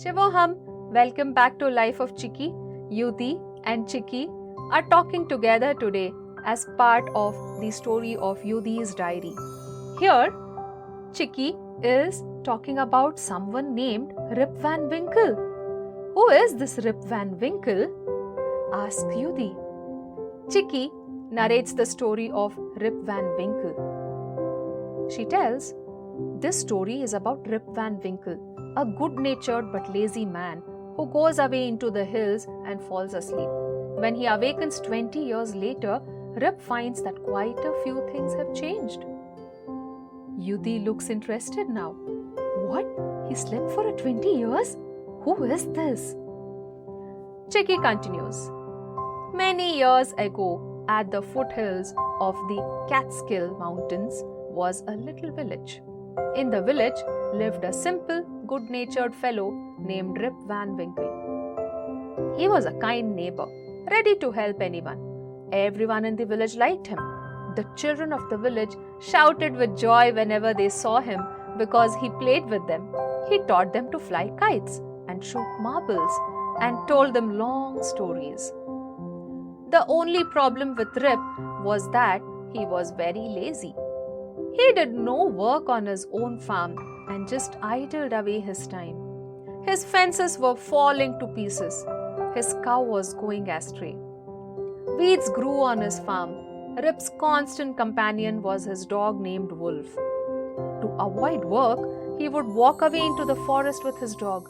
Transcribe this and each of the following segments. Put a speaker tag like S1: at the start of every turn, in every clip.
S1: Shivoham, welcome back to Life of Chicky. Yuti and Chicky are talking together today as part of the story of Yuti's diary. Here, Chicky is talking about someone named Rip Van Winkle. Who is this Rip Van Winkle? Asks Yuti. Chicky narrates the story of Rip Van Winkle. She tells, this story is about Rip Van Winkle, a good-natured but lazy man who goes away into the hills and falls asleep. When he awakens 20 years later, Rip finds that quite a few things have changed. Yuti looks interested now. What? He slept for 20 years? Who is this? Chicky continues. Many years ago, at the foothills of the Catskill Mountains was a little village. In the village lived a simple, good-natured fellow named Rip Van Winkle. He was a kind neighbor, ready to help anyone. Everyone in the village liked him. The children of the village shouted with joy whenever they saw him because he played with them. He taught them to fly kites and shoot marbles and told them long stories. The only problem with Rip was that he was very lazy. He did no work on his own farm and just idled away his time. His fences were falling to pieces. His cow was going astray. Weeds grew on his farm. Rip's constant companion was his dog named Wolf. To avoid work, he would walk away into the forest with his dog.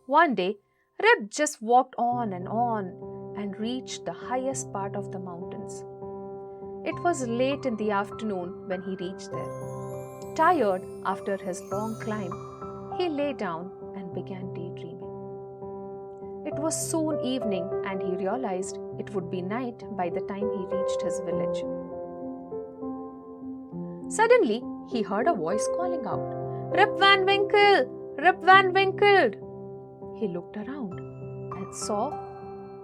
S1: One day, Rip just walked on and reached the highest part of the mountains. It was late in the afternoon when he reached there. Tired after his long climb, he lay down and began daydreaming. It was soon evening and he realized it would be night by the time he reached his village. Suddenly, he heard a voice calling out, "Rip Van Winkle! Rip Van Winkle!" He looked around and saw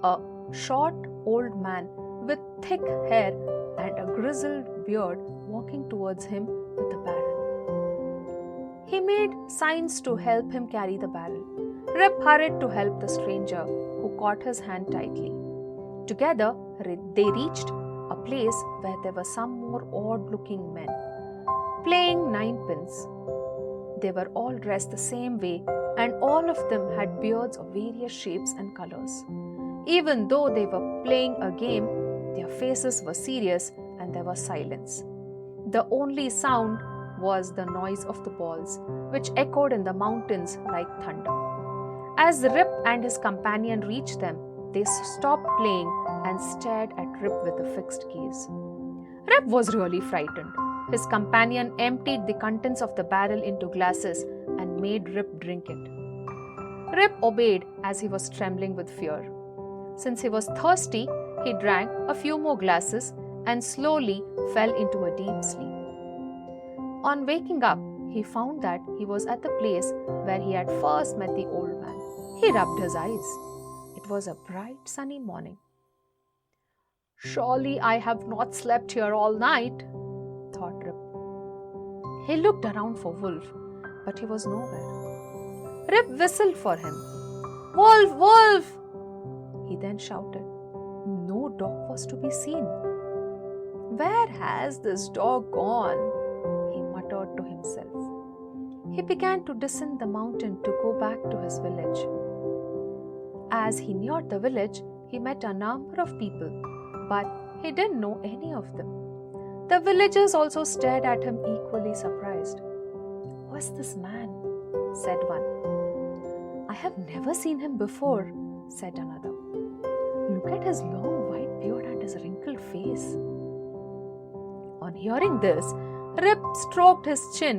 S1: a short old man with thick hair and a grizzled beard walking towards him with a barrel. He made signs to help him carry the barrel. Rip hurried to help the stranger, who caught his hand tightly. Together, they reached a place where there were some more odd-looking men, playing ninepins. They were all dressed the same way, and all of them had beards of various shapes and colors. Even though they were playing a game, their faces were serious and there was silence. The only sound was the noise of the balls, which echoed in the mountains like thunder. As Rip and his companion reached them, they stopped playing and stared at Rip with a fixed gaze. Rip was really frightened. His companion emptied the contents of the barrel into glasses and made Rip drink it. Rip obeyed as he was trembling with fear. Since he was thirsty, he drank a few more glasses and slowly fell into a deep sleep. On waking up, he found that he was at the place where he had first met the old man. He rubbed his eyes. It was a bright, sunny morning. "Surely I have not slept here all night," thought Rip. He looked around for Wolf, but he was nowhere. Rip whistled for him. "Wolf! Wolf!" He then shouted. No dog was to be seen. "Where has this dog gone?" he muttered to himself. He began to descend the mountain to go back to his village. As he neared the village, he met a number of people, but he didn't know any of them. The villagers also stared at him equally surprised. "Who is this man?" said one. "I have never seen him before," said another. "Look at his long white beard and his wrinkled face." On hearing this, Rip stroked his chin,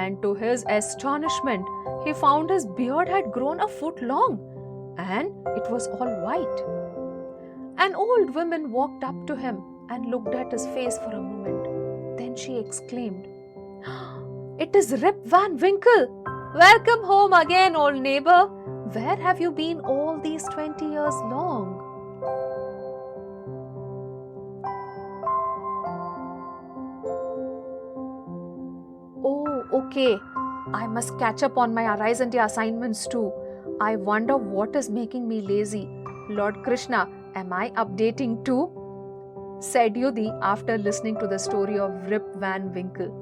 S1: and to his astonishment, he found his beard had grown a foot long, and it was all white. An old woman walked up to him and looked at his face for a moment. Then she exclaimed, "It is Rip Van Winkle! Welcome home again, old neighbor! Where have you been all these 20 years long?" "Oh, okay. I must catch up on my Arise India assignments too. I wonder what is making me lazy. Lord Krishna, am I updating too? Said Yudhi after listening to the story of Rip Van Winkle.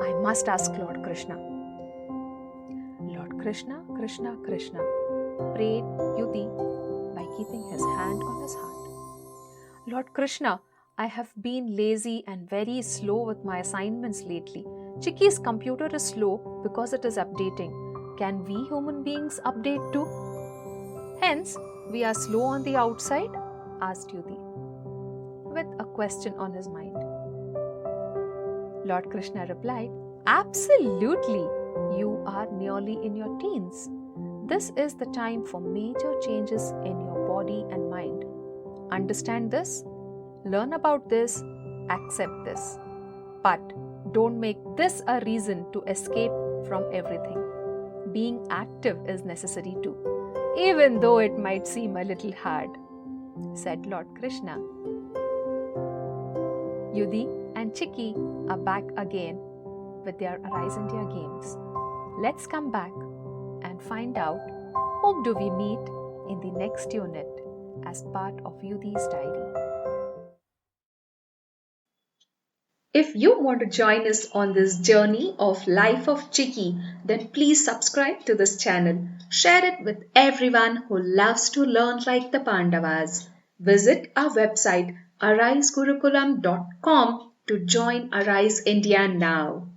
S1: I must ask Lord Krishna. Lord Krishna, Krishna, Krishna, prayed Yudhi by keeping his hand on his heart. Lord Krishna, I have been lazy and very slow with my assignments lately. Chicky's computer is slow because it is updating. Can we human beings update too? Hence, we are slow on the outside? Asked Yudhi, with a question on his mind. Lord Krishna replied, Absolutely! You are nearly in your teens. This is the time for major changes in your body and mind. Understand this, learn about this, accept this. But don't make this a reason to escape from everything. Being active is necessary too, even though it might seem a little hard, said Lord Krishna. Yudhi and Chicky are back again with their Arise India games. Let's come back and find out whom do we meet in the next unit as part of Yudhi's diary. If you want to join us on this journey of life of Chicky, then please subscribe to this channel. Share it with everyone who loves to learn like the Pandavas. Visit our website arisegurukulam.com to join Arise India now.